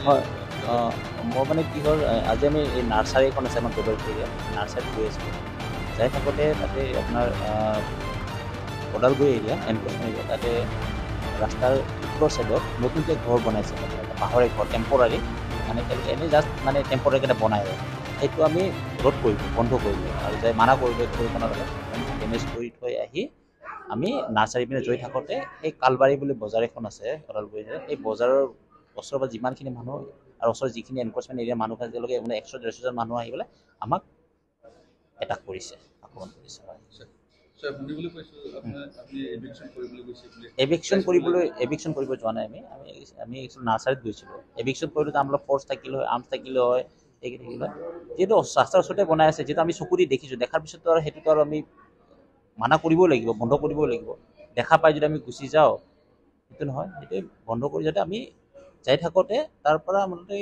হয় মই মানে কি হ'ল আজি আমি এই নাৰ্চাৰী এখন আছে আমাৰ গদৰপুৰীয়া নাৰ্চাৰীত গৈ আছিলোঁ যাই থাকোঁতে তাতে আপোনাৰ ওদালগুৰি এৰিয়া এনক্ৰচমেণ্ট এৰিয়া তাতে ৰাস্তাৰ উত্তৰ ছাইডত নতুনকৈ ঘৰ বনাইছে বাঁহৰে ঘৰ টেম্পৰাৰী মানে তেওঁলোকে এনেই জাষ্ট মানে টেম্পৰাৰীকৈ এটা বনাই আৰু সেইটো আমি ৰোধ কৰিলোঁ বন্ধ কৰিলোঁ আৰু যাই মানা কৰিলোঁ কৰিব নালাগে ডেমেজ কৰি থৈ আহি আমি নাৰ্চাৰী পিনে গৈ থাকোঁতে এই কালবাৰী বুলি বজাৰ এখন আছে ওদালগুৰিত এই বজাৰৰ ওচৰৰ পৰা যিমানখিনি মানুহ আৰু ওচৰৰ যিখিনি এনক্ৰচমেণ্ট এৰিয়াৰ মানুহ আছে তেওঁলোকে মানে 100-150জন মানুহ আহি পেলাই আমাক এটাক কৰিছে আক্ৰমণ কৰিছে এভিকশ্যন কৰিব যোৱা নাই আমি নাৰ্চাৰীত গৈছিলোঁ এভিকশ্যন কৰিলোঁ আমাৰ ফৰ্চ থাকিলে হয় আৰ্মছ থাকিলে হয় এইখিনি থাকিলে হয় যিহেতু ৰাস্তাৰ ওচৰতে বনাই আছে যিহেতু আমি চকু দি দেখিছোঁ দেখাৰ পিছতো আৰু সেইটোতো আৰু আমি মানা কৰিবই লাগিব বন্ধ কৰিবই লাগিব দেখা পাই যদি আমি গুচি যাওঁ সেইটো নহয় সেইটোৱে বন্ধ কৰি যাতে আমি যাই থাকোঁতে তাৰ পৰা মোটামুটি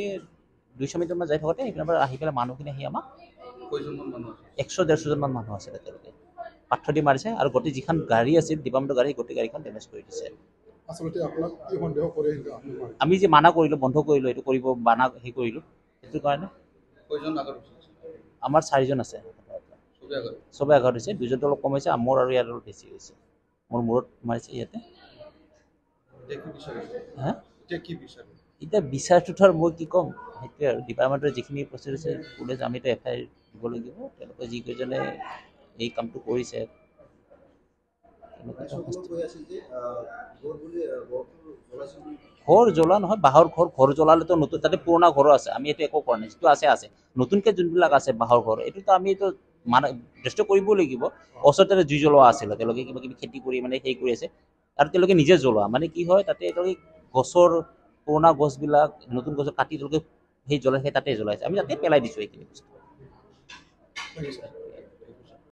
200 মিটাৰমান যাই থাকোঁতে সেইপিনৰ পৰা আহি পেলাই মানুহখিনি আহি আমাক 100-150জন মানুহ আছিলে তেওঁলোকে পাথৰ দি মাৰিছে আৰু গোটেই যিখন গাড়ী আছিল ডিপাৰ্টমেণ্টৰ গাড়ী গোটেই গাড়ীখন ডেমেজ কৰি দিছে আচলতে আপোনাক কি সন্দেহ কৰে আমি যে মানা কৰিলোঁ বন্ধ কৰিলোঁ এইটো কৰিব মানা হেৰি কৰিলোঁ সেইটো কাৰণে আমাৰ 4জন আছে চবে আঘাত হৈছে 2জনটো অলপ কম হৈছে মোৰ আৰু ইয়াৰ অলপ বেছি হৈছে মোৰ মূৰত মাৰিছে ইয়াতে হা এতিয়া বিচাৰটোতো আৰু মই কি ক'ম সেইটোৱে আৰু ডিপাৰ্টমেণ্টৰ যিখিনি প্ৰচেছ আছে পুলিচ আমিতো FIR দিব লাগিব তেওঁলোকে যিকেইজনে এই কামটো কৰিছে ঘৰ জ্বলা নহয় বাঁহৰ ঘৰ জ্বলালেতো নতুন তাতে পুৰণা ঘৰো আছে আমি এইটো একো কৰা নাই যিটো আছে নতুনকৈ যোনবিলাক আছে বাঁহৰ ঘৰ এইটোতো আমি এইটো ডেষ্ট্ৰয় কৰিবই লাগিব ওচৰতে জুই জ্বলোৱা আছিলে তেওঁলোকে কিবা কিবি খেতি কৰি মানে হেৰি কৰি আছে আৰু তেওঁলোকে নিজে জ্বলোৱা মানে কি হয় তাতে তেওঁলোকে গছৰ পুৰণা গছবিলাক নতুন গছ কাটি তেওঁলোকে সেই জ্বলাই সেই তাতে জ্বলাইছে আমি তাতে পেলাই দিছোঁ এইখিনি বস্তু